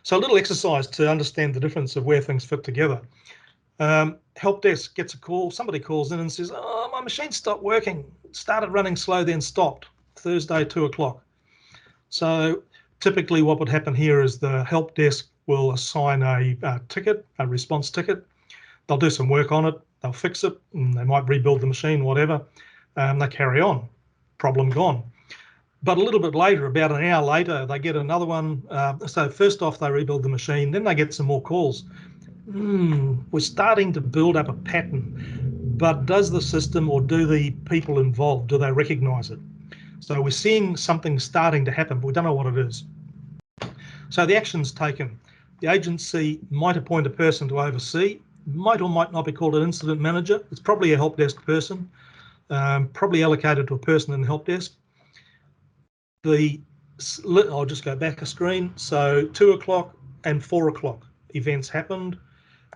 So a little exercise to understand the difference of where things fit together. Help desk gets a call, somebody calls in and says, oh, my machine stopped working, it started running slow, then stopped, Thursday, 2 o'clock. So typically what would happen here is the help desk will assign a ticket, a response ticket. They'll do some work on it, they'll fix it, and they might rebuild the machine, whatever. They carry on, problem gone. But a little bit later, about an hour later, they get another one. So first off, they rebuild the machine, then they get some more calls. We're starting to build up a pattern, but does the system or do the people involved, do they recognise it? So we're seeing something starting to happen, but we don't know what it is. So the action's taken. The agency might appoint a person to oversee, might or might not be called an incident manager. It's probably a help desk person, probably allocated to a person in the help desk. I'll just go back a screen. So 2 o'clock and 4 o'clock events happened.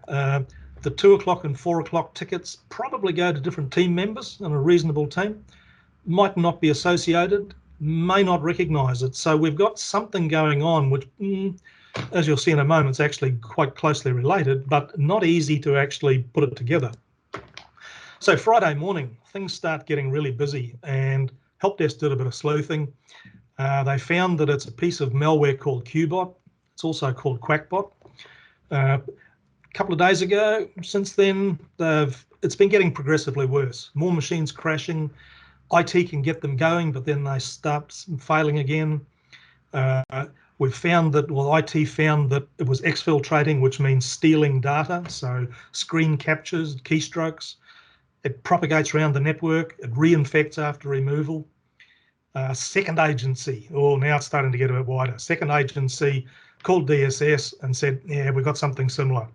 The 2 o'clock and 4 o'clock tickets probably go to different team members in a reasonable team, might not be associated, may not recognise it. So we've got something going on which, as you'll see in a moment, is actually quite closely related, but not easy to actually put it together. So Friday morning, things start getting really busy, and help desk did a bit of sleuthing. They found that it's a piece of malware called QBot. It's also called QuackBot. A couple of days ago, since then, it's been getting progressively worse. More machines crashing. IT can get them going, but then they start failing again. We've found that, well, IT found that it was exfiltrating, which means stealing data. So screen captures, keystrokes. It propagates around the network. It reinfects after removal. Second agency, now it's starting to get a bit wider. Second agency called DSS and said, yeah, we've got something similar.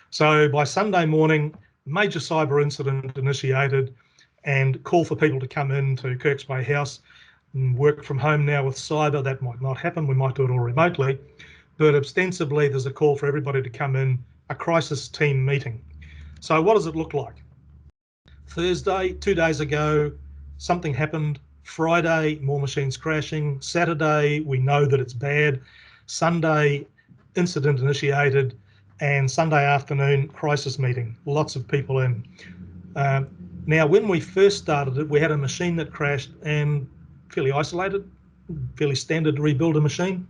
So by Sunday morning, major cyber incident initiated and call for people to come in to Kirks Bay House and work from home now with cyber. That might not happen. We might do it all remotely, but ostensibly there's a call for everybody to come in, a crisis team meeting. So what does it look like? Thursday, 2 days ago, something happened. Friday, more machines crashing. Saturday, we know that it's bad. Sunday, incident initiated. And Sunday afternoon, crisis meeting. Lots of people in. Now, when we first started it, we had a machine that crashed and fairly isolated, fairly standard to rebuild a machine,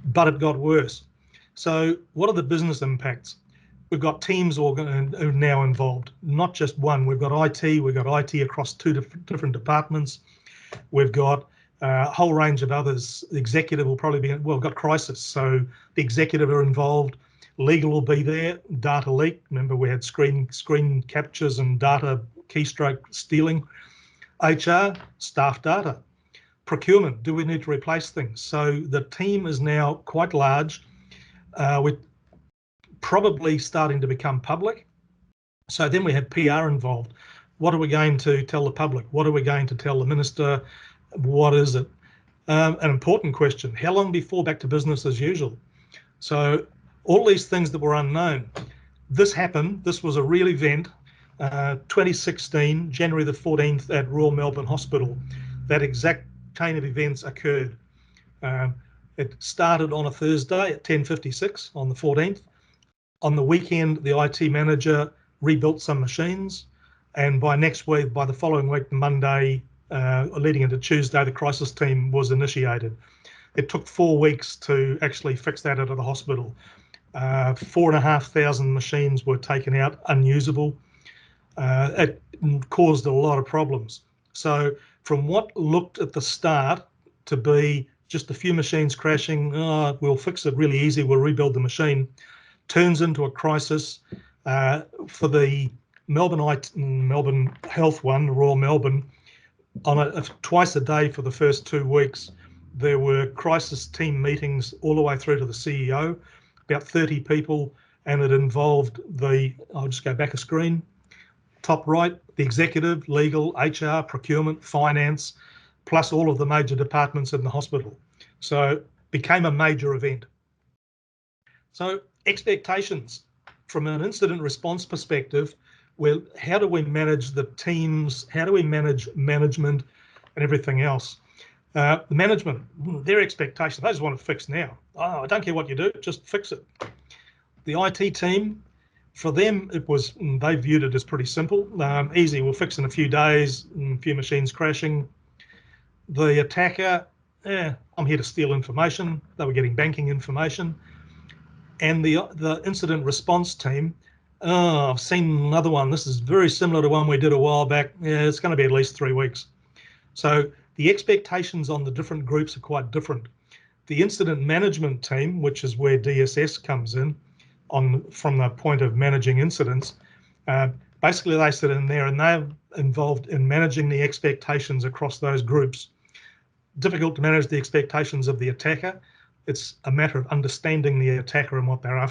but it got worse. So what are the business impacts? We've got teams now involved, not just one. We've got IT across two different departments. We've got a whole range of others. The executive will probably be, we've got crisis, so the executive are involved. Legal will be there, data leak. Remember, we had screen captures and data keystroke stealing. HR, staff data. Procurement, do we need to replace things? So the team is now quite large. We're probably starting to become public. So then we have PR involved. What are we going to tell the public? What are we going to tell the minister? What is it? An important question, how long before back to business as usual? So all these things that were unknown. This happened, this was a real event, 2016, January the 14th at Royal Melbourne Hospital. That exact chain of events occurred. It started on a Thursday at 10:56 on the 14th. On the weekend, the IT manager rebuilt some machines. And by next week, by the following week, Monday, leading into Tuesday, the crisis team was initiated. It took 4 weeks to actually fix that out of the hospital. 4,500 machines were taken out unusable. It caused a lot of problems. So from what looked at the start to be just a few machines crashing, we'll fix it really easy, we'll rebuild the machine, turns into a crisis. For the Melbourne Health one, Royal Melbourne, on twice a day for the first 2 weeks, there were crisis team meetings all the way through to the CEO, about 30 people, and it involved I'll just go back a screen, top right, the executive, legal, HR, procurement, finance, plus all of the major departments in the hospital. So it became a major event. So expectations from an incident response perspective, how do we manage the teams? How do we manage management and everything else? The management, their expectations, they just want it fixed now. Oh, I don't care what you do, just fix it. The IT team, for them, they viewed it as pretty simple. Easy, we'll fix in a few days, a few machines crashing. The attacker, I'm here to steal information. They were getting banking information. And the incident response team, I've seen another one. This is very similar to one we did a while back. Yeah, it's going to be at least 3 weeks. So the expectations on the different groups are quite different. The incident management team, which is where DSS comes in, from the point of managing incidents, basically they sit in there and they're involved in managing the expectations across those groups. Difficult to manage the expectations of the attacker. It's a matter of understanding the attacker and what they're after.